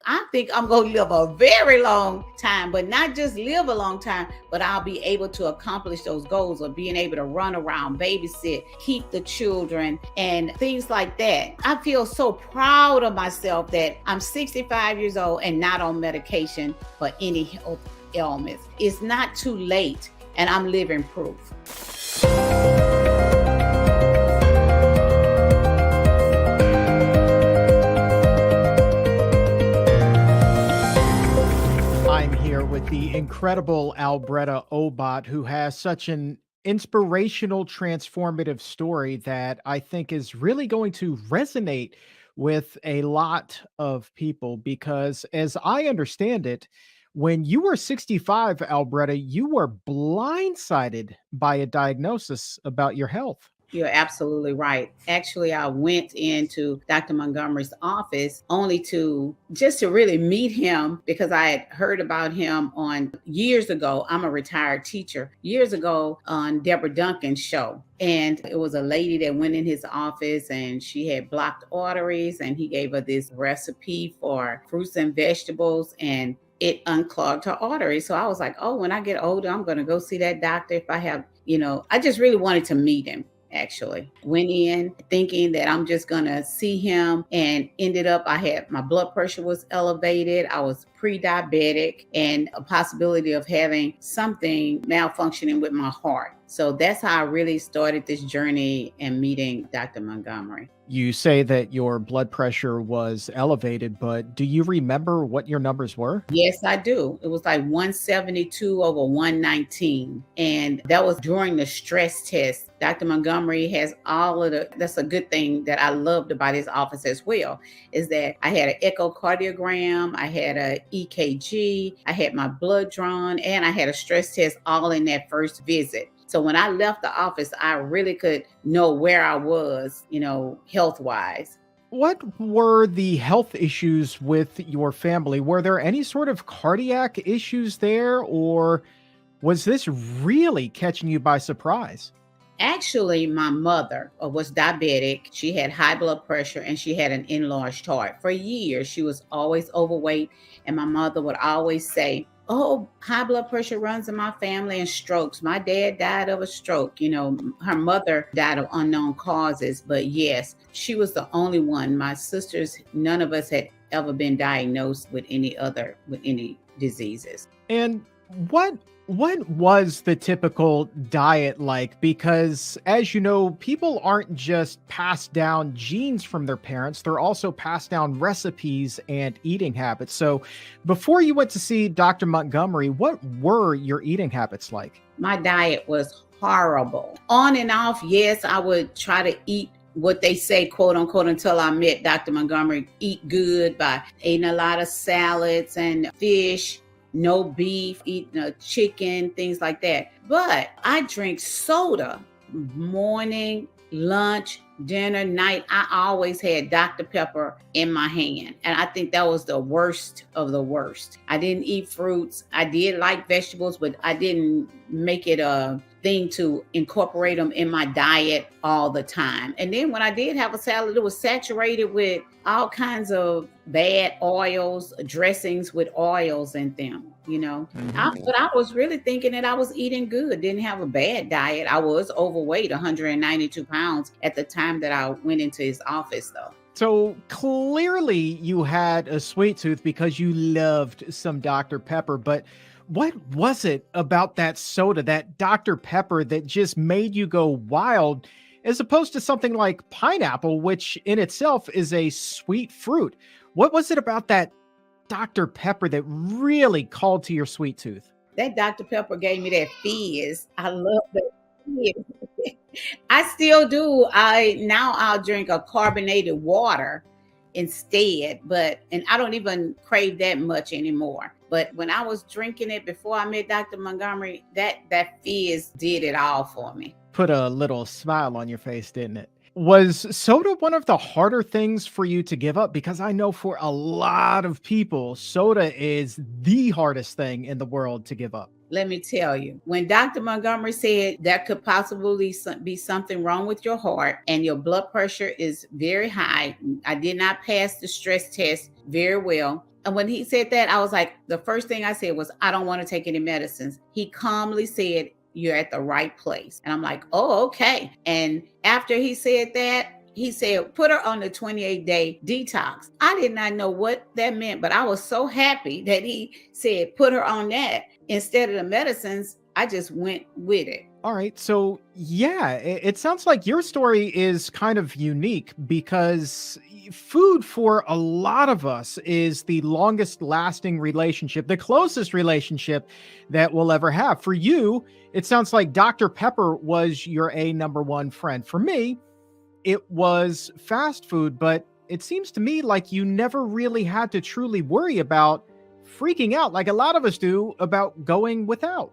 I think I'm going to live a very long time, but not just live a long time, but I'll be able to accomplish those goals of being able to run around, babysit, keep the children, and things like that. I feel so proud of myself that I'm 65 years old and not on medication for any health ailments. It's not too late, and I'm living proof. With the incredible Albretta Obot, who has such an inspirational, transformative story that I think is really going to resonate with a lot of people. Because, as I understand it, when you were 65, Albretta, you were blindsided by a diagnosis about your health. You're absolutely right. Actually, I went into Dr. Montgomery's office only to really meet him because I had heard about him on years ago. I'm a retired teacher. Years ago on Deborah Duncan's show. And it was a lady that went in his office and she had blocked arteries, and he gave her this recipe for fruits and vegetables, and it unclogged her arteries. So I was like, oh, when I get older, I'm going to go see that doctor if I have, I just really wanted to meet him. Actually went in thinking that I'm just gonna see him, and ended up my blood pressure was elevated. I was pre-diabetic, and a possibility of having something malfunctioning with my heart. So that's how I really started this journey and meeting Dr. Montgomery. You say that your blood pressure was elevated, but do you remember what your numbers were? Yes, I do. It was like 172 over 119. And that was during the stress test. Dr. Montgomery has that's a good thing that I loved about his office as well, is that I had an echocardiogram, I had a EKG, I had my blood drawn, and I had a stress test all in that first visit. So when I left the office, I really could know where I was, health-wise. What were the health issues with your family? Were there any sort of cardiac issues there, or was this really catching you by surprise? Actually, my mother was diabetic. She had high blood pressure and she had an enlarged heart. For years, she was always overweight. And my mother would always say, oh, high blood pressure runs in my family, and strokes. My dad died of a stroke. Her mother died of unknown causes. But yes, she was the only one. My sisters, none of us had ever been diagnosed with any diseases. And what was the typical diet like? Because, as you know, people aren't just passed down genes from their parents, they're also passed down recipes and eating habits. So before you went to see Dr. Montgomery, what were your eating habits like? My diet was horrible. On and off, yes, I would try to eat what they say, quote unquote, until I met Dr. Montgomery, eat good by eating a lot of salads and fish, no beef, eating chicken, things like that. But I drink soda morning, lunch, dinner, night. I always had Dr. Pepper in my hand. And I think that was the worst of the worst. I didn't eat fruits. I did like vegetables, but I didn't make it a thing to incorporate them in my diet all the time. And then when I did have a salad, it was saturated with all kinds of bad oils, dressings with oils in them, Mm-hmm. But I was really thinking that I was eating good, didn't have a bad diet. I was overweight, 192 pounds at the time that I went into his office, though. So clearly you had a sweet tooth because you loved some Dr. Pepper, but what was it about that soda, that Dr. Pepper, that just made you go wild, as opposed to something like pineapple, which in itself is a sweet fruit? What was it about that Dr. Pepper that really called to your sweet tooth? That Dr. Pepper gave me that fizz. I love that fizz. I still do. I'll drink a carbonated water instead, and I don't even crave that much anymore. But when I was drinking it before I met Dr. Montgomery, that fizz did it all for me. Put a little smile on your face, didn't it? Was soda one of the harder things for you to give up? Because I know for a lot of people, soda is the hardest thing in the world to give up. Let me tell you, when Dr. Montgomery said there could possibly be something wrong with your heart and your blood pressure is very high, I did not pass the stress test very well. And when he said that, I was like, the first thing I said was, I don't want to take any medicines. He calmly said, you're at the right place. And I'm like, oh, okay. And after he said that, he said, put her on the 28-day detox. I did not know what that meant, but I was so happy that he said, put her on that instead of the medicines. I just went with it. All right. So, yeah, it sounds like your story is kind of unique because food for a lot of us is the longest lasting relationship, the closest relationship that we'll ever have. For you, it sounds like Dr. Pepper was your A number one friend. For me, it was fast food, but it seems to me like you never really had to truly worry about freaking out like a lot of us do about going without.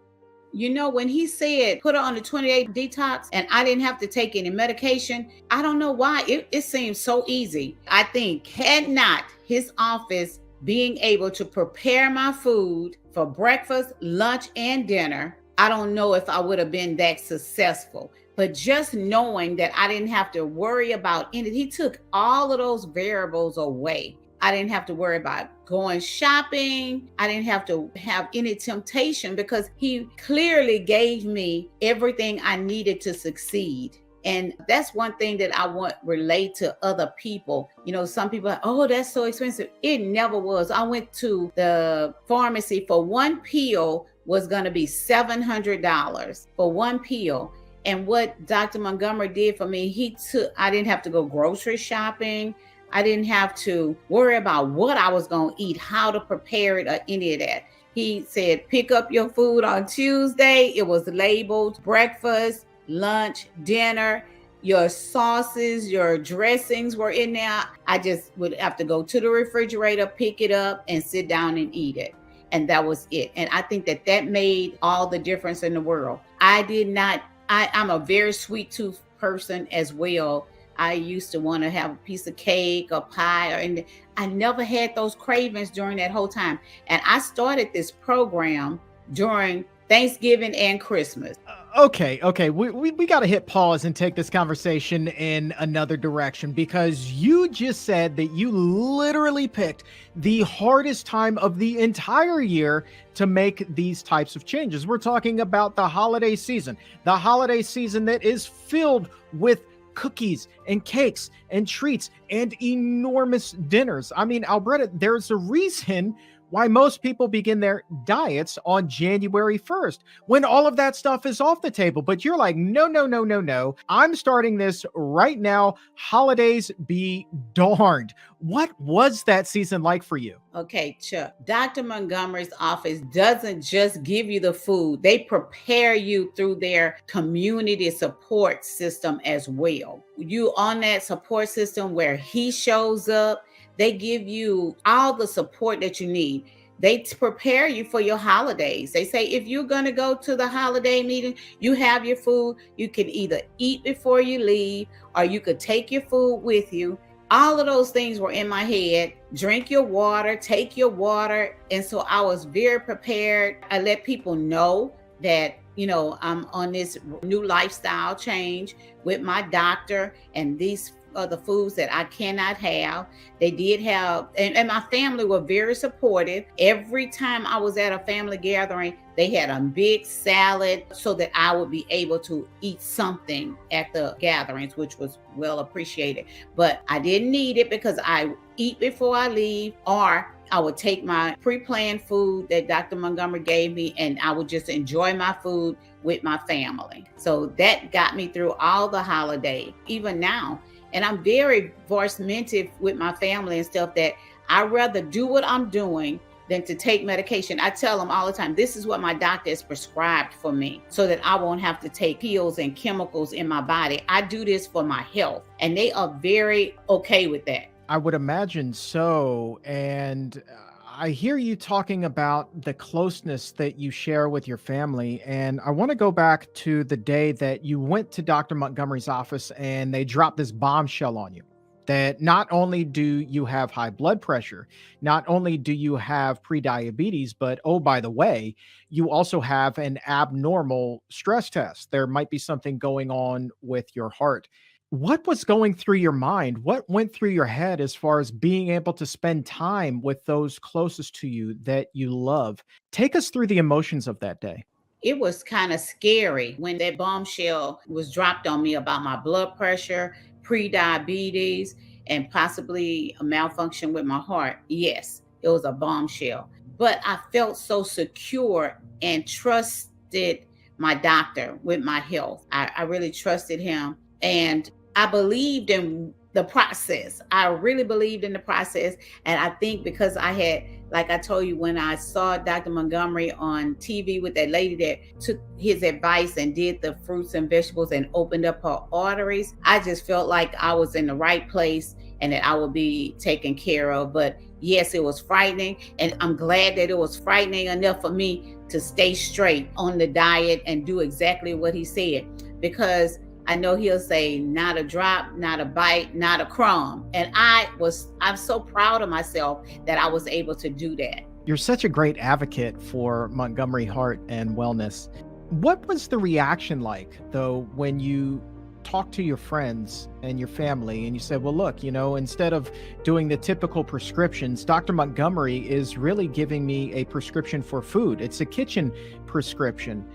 When he said put her on the 28 detox and I didn't have to take any medication, I don't know why. It seemed so easy. I think had not his office being able to prepare my food for breakfast, lunch, and dinner, I don't know if I would have been that successful. But just knowing that I didn't have to worry about anything, he took all of those variables away. I didn't have to worry about going shopping. I didn't have to have any temptation because he clearly gave me everything I needed to succeed. And that's one thing that I want relate to other people. Some people are, oh, that's so expensive. It never was. I went to the pharmacy for one pill was going to be $700 for one pill. And what Dr. Montgomery did for me, I didn't have to go grocery shopping. I didn't have to worry about what I was going to eat, how to prepare it, or any of that. He said, pick up your food on Tuesday. It was labeled breakfast, lunch, dinner. Your sauces, your dressings were in there. I just would have to go to the refrigerator, pick it up, and sit down and eat it. And that was it. And I think that made all the difference in the world. I'm a very sweet tooth person as well. I used to want to have a piece of cake or pie, and I never had those cravings during that whole time. And I started this program during Thanksgiving and Christmas. Okay. We got to hit pause and take this conversation in another direction because you just said that you literally picked the hardest time of the entire year to make these types of changes. We're talking about the holiday season that is filled with cookies and cakes and treats and enormous dinners. I mean, Albretta, there's a reason why most people begin their diets on January 1st when all of that stuff is off the table. But you're like, no. I'm starting this right now. Holidays be darned. What was that season like for you? Okay, Chuck. Dr. Montgomery's office doesn't just give you the food. They prepare you through their community support system as well. You on that support system where he shows up. They give you all the support that you need. They prepare you for your holidays. They say, if you're going to go to the holiday meeting, you have your food. You can either eat before you leave, or you could take your food with you. All of those things were in my head. Drink your water, take your water. And so I was very prepared. I let people know that, I'm on this new lifestyle change with my doctor, and these are the foods that I cannot have. They did have, and my family were very supportive. Every time I was at a family gathering, they had a big salad so that I would be able to eat something at the gatherings, which was well appreciated. But I didn't need it because I eat before I leave, or I would take my pre-planned food that Dr. Montgomery gave me, and I would just enjoy my food with my family. So that got me through all the holiday, even now. And I'm very voice-mentive with my family and stuff that I'd rather do what I'm doing than to take medication. I tell them all the time, this is what my doctor has prescribed for me so that I won't have to take pills and chemicals in my body. I do this for my health. And they are very okay with that. I would imagine so. And I hear you talking about the closeness that you share with your family. And I want to go back to the day that you went to Dr. Montgomery's office and they dropped this bombshell on you that not only do you have high blood pressure, not only do you have prediabetes, but oh, by the way, you also have an abnormal stress test. There might be something going on with your heart. What was going through your mind? What went through your head as far as being able to spend time with those closest to you that you love? Take us through the emotions of that day. It was kind of scary when that bombshell was dropped on me about my blood pressure, pre-diabetes, and possibly a malfunction with my heart. Yes, it was a bombshell. But I felt so secure and trusted my doctor with my health. I really trusted him. And I believed in the process. I really believed in the process. And I think because I had, like I told you, when I saw Dr. Montgomery on TV with that lady that took his advice and did the fruits and vegetables and opened up her arteries, I just felt like I was in the right place and that I would be taken care of. But yes, it was frightening. And I'm glad that it was frightening enough for me to stay straight on the diet and do exactly what he said. Because I know he'll say, not a drop, not a bite, not a crumb. And I'm so proud of myself that I was able to do that. You're such a great advocate for Montgomery Heart and Wellness. What was the reaction like, though, when you talked to your friends and your family and you said, well, look, instead of doing the typical prescriptions, Dr. Montgomery is really giving me a prescription for food. It's a kitchen prescription.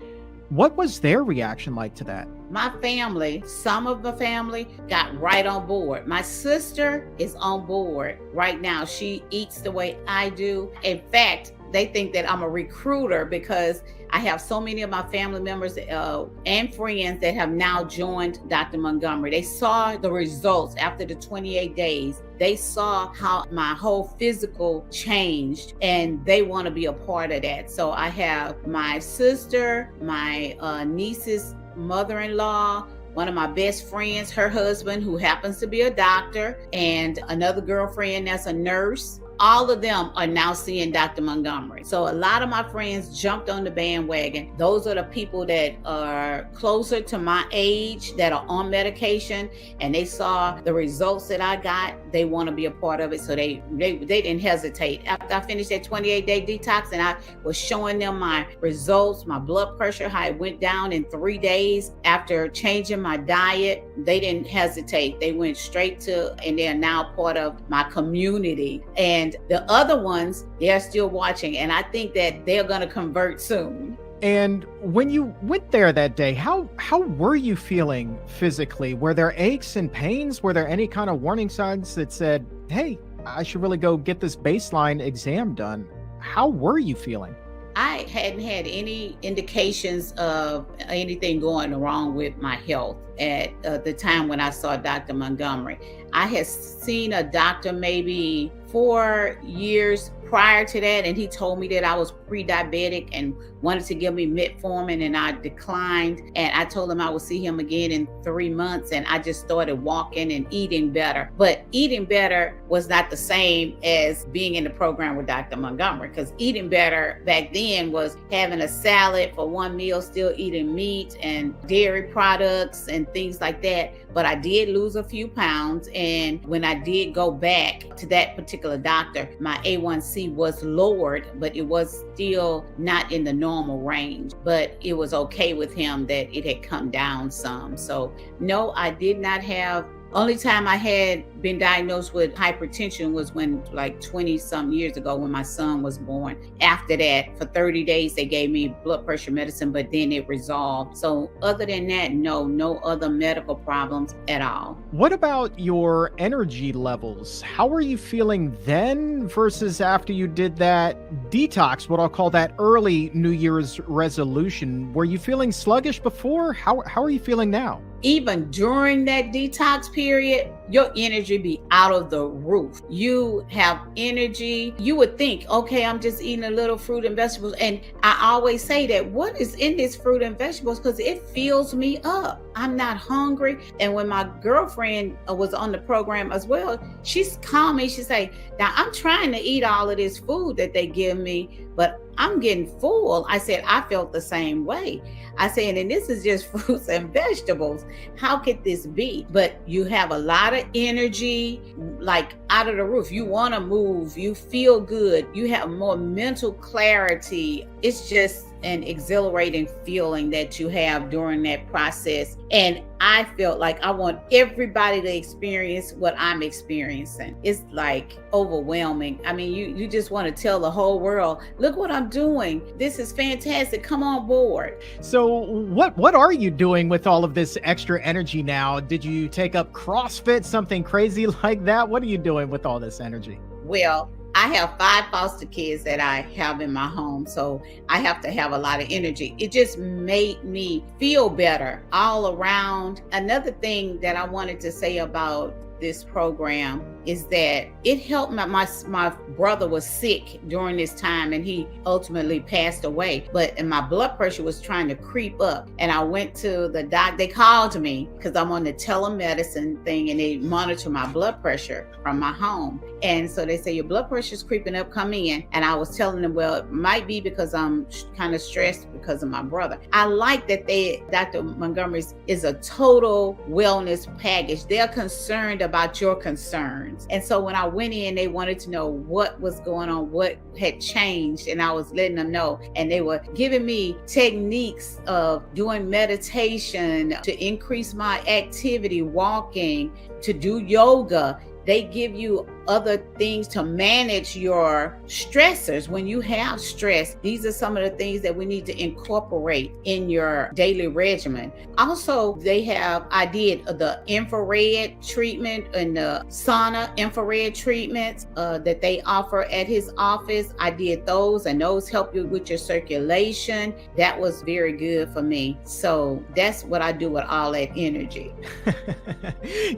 What was their reaction like to that? My family, some of the family got right on board. My sister is on board right now. She eats the way I do. In fact, they think that I'm a recruiter because I have so many of my family members and friends that have now joined Dr. Montgomery. They saw the results after the 28 days. They saw how my whole physical changed and they want to be a part of that. So I have my sister, my niece's mother-in-law, one of my best friends, her husband, who happens to be a doctor, and another girlfriend that's a nurse. All of them are now seeing Dr. Montgomery. So a lot of my friends jumped on the bandwagon. Those are the people that are closer to my age that are on medication, and they saw the results that I got. They want to be a part of it. So they didn't hesitate. After I finished that 28-day detox and I was showing them my results, my blood pressure, how it went down in 3 days after changing my diet, they didn't hesitate. They went straight to, and they're now part of my community. And the other ones, they're still watching. And I think that they're going to convert soon. And when you went there that day, how were you feeling physically? Were there aches and pains? Were there any kind of warning signs that said, hey, I should really go get this baseline exam done? How were you feeling? I hadn't had any indications of anything going wrong with my health at the time when I saw Dr. Montgomery. I had seen a doctor maybe 4 years prior to that, and he told me that I was pre-diabetic and wanted to give me metformin, and I declined. And I told him I would see him again in 3 months, and I just started walking and eating better. But eating better was not the same as being in the program with Dr. Montgomery, because eating better back then was having a salad for one meal, still eating meat and dairy products and things like that. But I did lose a few pounds, and when I did go back to that particular doctor, my A1C was lowered, but it was still not in the normal range. But it was okay with him that it had come down some. So no, I did not have. Only time I had been diagnosed with hypertension was when, like 20 some years ago, when my son was born. After that, for 30 days, they gave me blood pressure medicine, but then it resolved. So other than that, no other medical problems at all. What about your energy levels? How were you feeling then versus after you did that detox, what I'll call that early New Year's resolution? Were you feeling sluggish before? How are you feeling now? Even during that detox period, your energy be out of the roof. You have energy. You would think, okay, I'm just eating a little fruit and vegetables. And I always say that, what is in this fruit and vegetables? Because it fills me up. I'm not hungry. And when my girlfriend was on the program as well, she's called me. She say, now I'm trying to eat all of this food that they give me, but I'm getting full. I said, I felt the same way. I said, and this is just fruits and vegetables. How could this be? But you have a lot of energy, like out of the roof. You want to move. You feel good. You have more mental clarity. It's just an exhilarating feeling that you have during that process. And I felt like I want everybody to experience what I'm experiencing. It's like overwhelming. I mean, you just want to tell the whole world, look what I'm doing. This is fantastic. Come on board. So what are you doing with all of this extra energy now? Did you take up CrossFit, something crazy like that? What are you doing with all this energy? Well, I have 5 foster kids that I have in my home, so I have to have a lot of energy. It just made me feel better all around. Another thing that I wanted to say about this program is that it helped my brother was sick during this time, and he ultimately passed away, and my blood pressure was trying to creep up, and I went to the doc. They called me because I'm on the telemedicine thing, and they monitor my blood pressure from my home. And so they say, your blood pressure is creeping up, come in. And I was telling them, well, it might be because I'm kind of stressed because of my brother. I like that Dr. Montgomery's is a total wellness package. They're concerned about your concerns. And so when I went in, they wanted to know what was going on, what had changed. And I was letting them know. And they were giving me techniques of doing meditation to increase my activity, walking, to do yoga. They give you other things to manage your stressors. When you have stress, these are some of the things that we need to incorporate in your daily regimen. Also, I did the infrared treatment and the sauna infrared treatments that they offer at his office. I did those, and those help you with your circulation. That was very good for me. So that's what I do with all that energy.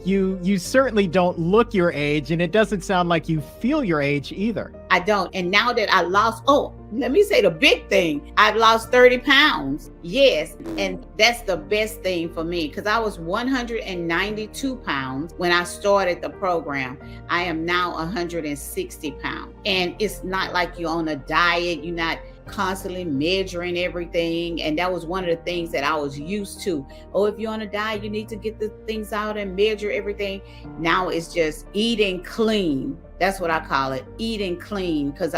You certainly don't look your age, and it doesn't sound like you feel your age either. I don't. And now that I lost, let me say the big thing. I've lost 30 pounds. Yes. And that's the best thing for me, because I was 192 pounds when I started the program. I am now 160 pounds. And it's not like you're on a diet. You're not constantly measuring everything. And that was one of the things that I was used to. If you're on a diet, you need to get the things out and measure everything. Now it's just eating clean. That's what I call it, eating clean, because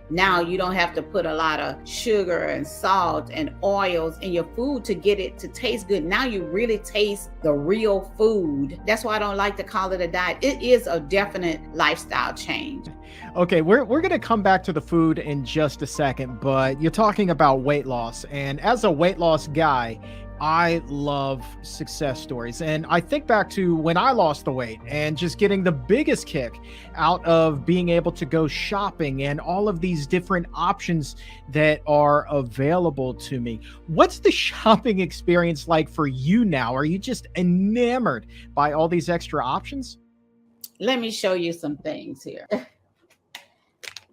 now you don't have to put a lot of sugar and salt and oils in your food to get it to taste good. Now you really taste the real food. That's why I don't like to call it a diet. It is a definite lifestyle change. Okay, we're going to come back to the food in just a second, but you're talking about weight loss. And as a weight loss guy, I love success stories. And I think back to when I lost the weight and just getting the biggest kick out of being able to go shopping and all of these different options that are available to me. What's the shopping experience like for you now? Are you just enamored by all these extra options? Let me show you some things here.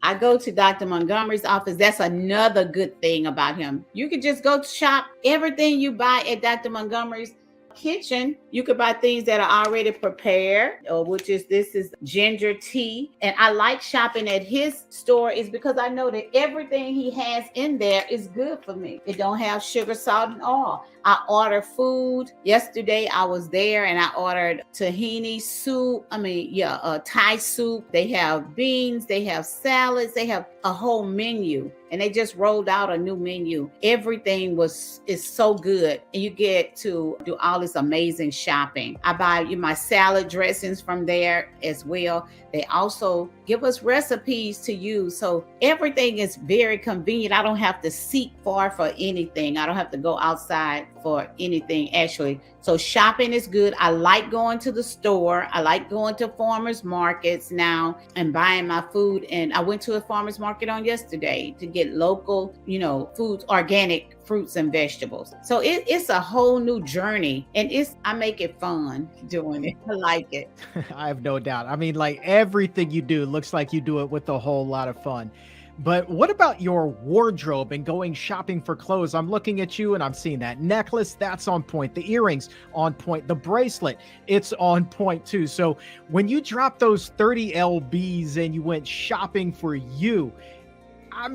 I go to Dr. Montgomery's office. That's another good thing about him. You can just go shop everything you buy at Dr. Montgomery's kitchen. You could buy things that are already prepared, this is ginger tea. And I like shopping at his store is because I know that everything he has in there is good for me. It don't have sugar, salt, and oil. I order food. Yesterday I was there and I ordered tahini soup. Thai soup. They have beans, they have salads, they have a whole menu. And they just rolled out a new menu. Everything is so good. And you get to do all this amazing shopping. I buy my salad dressings from there as well. They also give us recipes to use. So everything is very convenient. I don't have to seek far for anything. I don't have to go outside for anything, actually. So shopping is good. I like going to the store. I like going to farmers markets now and buying my food. And I went to a farmers market on yesterday to get local, foods, organic fruits and vegetables. So it's a whole new journey, and I make it fun doing it. I like it. I have no doubt. I mean, like everything you do looks like you do it with a whole lot of fun. But what about your wardrobe and going shopping for clothes? I'm looking at you and I'm seeing that necklace, that's on point. The earrings on point. The bracelet, it's on point too. So when you dropped those 30 LBs and you went shopping for you, I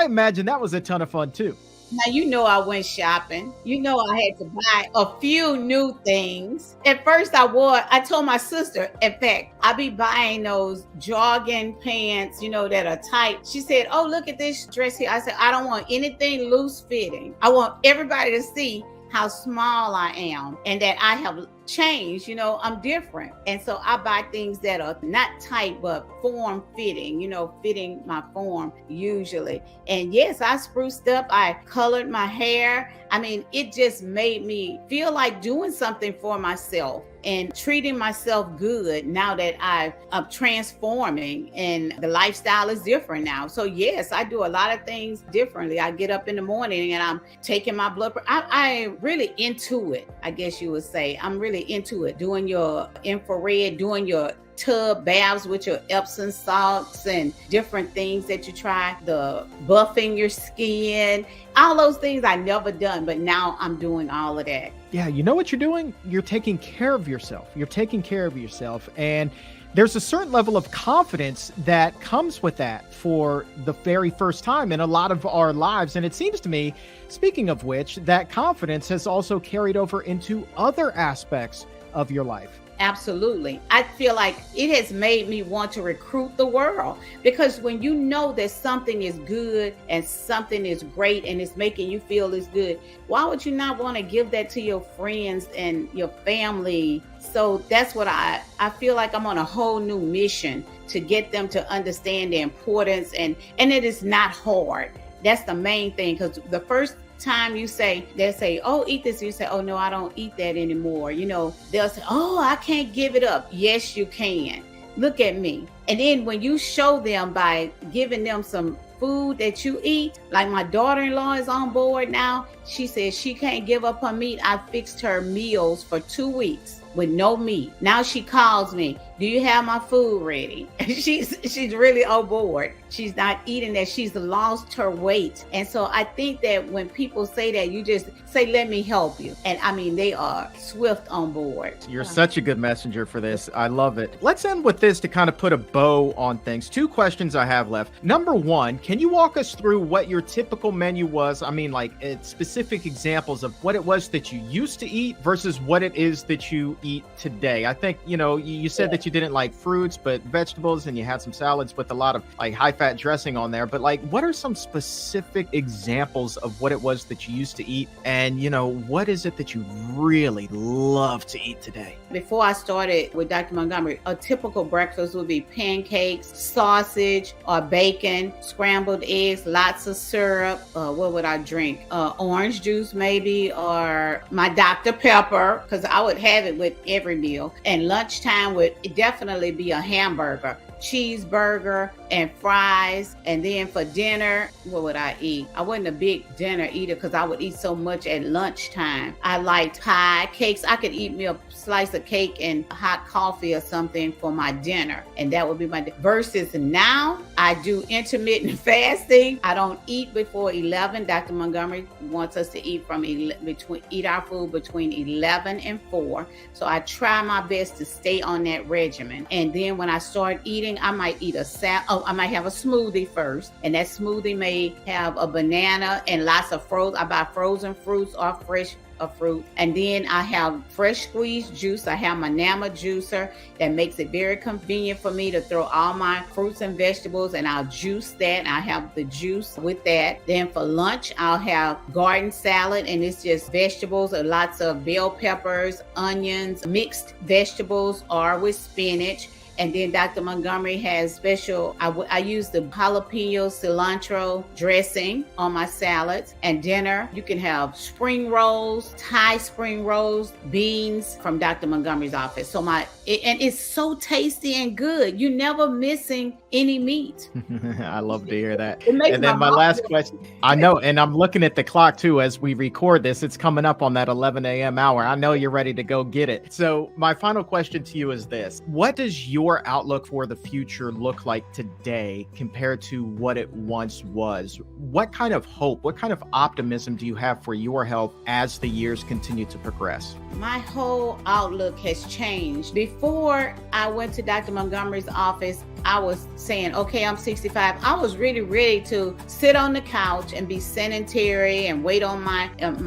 imagine that was a ton of fun too. Now, you know, I went shopping. You know, I had to buy a few new things. At first, I told my sister, in fact, I be buying those jogging pants, you know, that are tight. She said, oh, look at this dress here. I said, I don't want anything loose fitting. I want everybody to see how small I am and that I have changed. You know, I'm different. And so I buy things that are not tight, but form fitting, you know, fitting my form usually. And yes, I spruced up. I colored my hair. I mean, it just made me feel like doing something for myself and treating myself good now that I'm transforming and the lifestyle is different now. So yes, I do a lot of things differently. I get up in the morning and I'm taking my blood pressure. I'm really into it, I guess you would say. I'm really into it, doing your infrared, doing your tub baths with your Epsom salts and different things that you try, the buffing your skin, all those things I never done, but now I'm doing all of that. Yeah, you know what you're doing? You're taking care of yourself. You're taking care of yourself. And there's a certain level of confidence that comes with that for the very first time in a lot of our lives. And it seems to me, speaking of which, that confidence has also carried over into other aspects of your life. Absolutely. I feel like it has made me want to recruit the world, because when you know that something is good and something is great and it's making you feel it's good, why would you not want to give that to your friends and your family? So that's what I feel like I'm on a whole new mission to get them to understand the importance, and it is not hard. That's the main thing, because the first time they'll say, oh, eat this. You say, oh, no, I don't eat that anymore. You know, they'll say, oh, I can't give it up. Yes, you can. Look at me. And then when you show them by giving them some food that you eat, like my daughter-in-law is on board now. She says she can't give up her meat. I fixed her meals for 2 weeks with no meat. Now she calls me, do you have my food ready? She's really on board. She's not eating that. She's lost her weight. And so I think that when people say that, you just say, let me help you. And I mean, they are swift on board. You're such a good messenger for this. I love it. Let's end with this to kind of put a bow on things. 2 questions I have left. Number 1, can you walk us through what your typical menu was? I mean, like specific examples of what it was that you used to eat versus what it is that you eat today. I think, you know, you said that you didn't like fruits, but vegetables, and you had some salads with a lot of like high fat dressing on there. But like, what are some specific examples of what it was that you used to eat? And, you know, what is it that you really love to eat today? Before I started with Dr. Montgomery, a typical breakfast would be pancakes, sausage or bacon, scrambled eggs, lots of syrup. What would I drink? Orange juice maybe, or my Dr. Pepper, because I would have it with every meal. And lunchtime would definitely be a hamburger, cheeseburger, and fries. And then for dinner, what would I eat? I wasn't a big dinner eater because I would eat so much at lunchtime. I liked pie, cakes. I could eat me a slice of cake and hot coffee or something for my dinner, and that would be my versus now I do intermittent fasting. I don't eat before 11. Dr. Montgomery wants us to eat eat our food between 11 and 4. So I try my best to stay on that regimen. And then when I start eating, I might eat I might have a smoothie first, and that smoothie may have a banana and lots of I buy frozen fruits or fresh fruit. And then I have fresh squeezed juice. I have my Nama juicer that makes it very convenient for me to throw all my fruits and vegetables, and I'll juice that. And I have the juice with that. Then for lunch, I'll have garden salad, and it's just vegetables and lots of bell peppers, onions, mixed vegetables, or with spinach. And then Dr. Montgomery has special, I use the jalapeno cilantro dressing on my salads. And dinner, you can have spring rolls, Thai spring rolls, beans from Dr. Montgomery's office. And it's so tasty and good. You're never missing any meat. I love to hear that. And then my last question, I know, and I'm looking at the clock too as we record this. It's coming up on that 11 a.m. hour. I know you're ready to go get it. So my final question to you is this. What does your outlook for the future look like today compared to what it once was? What kind of hope, what kind of optimism do you have for your health as the years continue to progress? My whole outlook has changed. Before I went to Dr. Montgomery's office, I was saying, okay, I'm 65. I was really ready to sit on the couch and be sedentary and wait on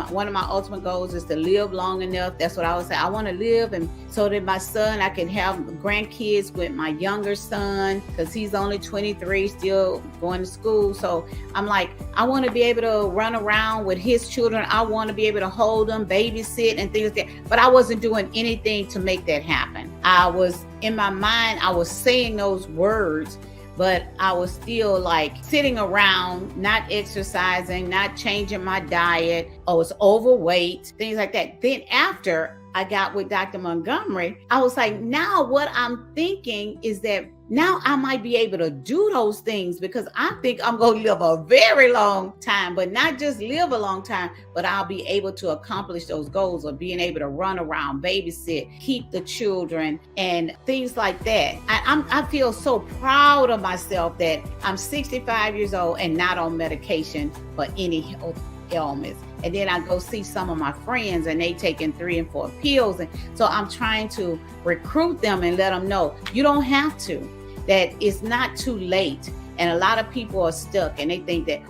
one of my ultimate goals is to live long enough. That's what I would say. I want to live, and so that my son, I can have grandkids with my younger son, because he's only 23, still going to school. So I'm like, I want to be able to run around with his children. I want to be able to hold them, babysit and things like that. But I wasn't doing anything to make that happen. I was, in my mind, I was saying those words, but I was still like sitting around, not exercising, not changing my diet. I was overweight, things like that. Then after I got with Dr. Montgomery, I was like, now what I'm thinking is that now I might be able to do those things, because I think I'm going to live a very long time, but not just live a long time, but I'll be able to accomplish those goals of being able to run around, babysit, keep the children, and things like that. I feel so proud of myself that I'm 65 years old and not on medication for any health ailments. And then I go see some of my friends and they taking 3 and 4 pills. And so I'm trying to recruit them and let them know you don't have to, that it's not too late. And a lot of people are stuck and they think that,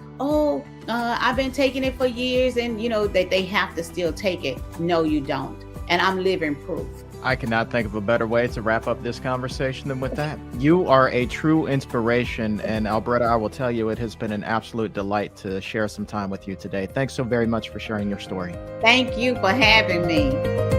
I've been taking it for years and that they have to still take it. No, you don't. And I'm living proof. I cannot think of a better way to wrap up this conversation than with that. You are a true inspiration, and Albretta, I will tell you, it has been an absolute delight to share some time with you today. Thanks so very much for sharing your story. Thank you for having me.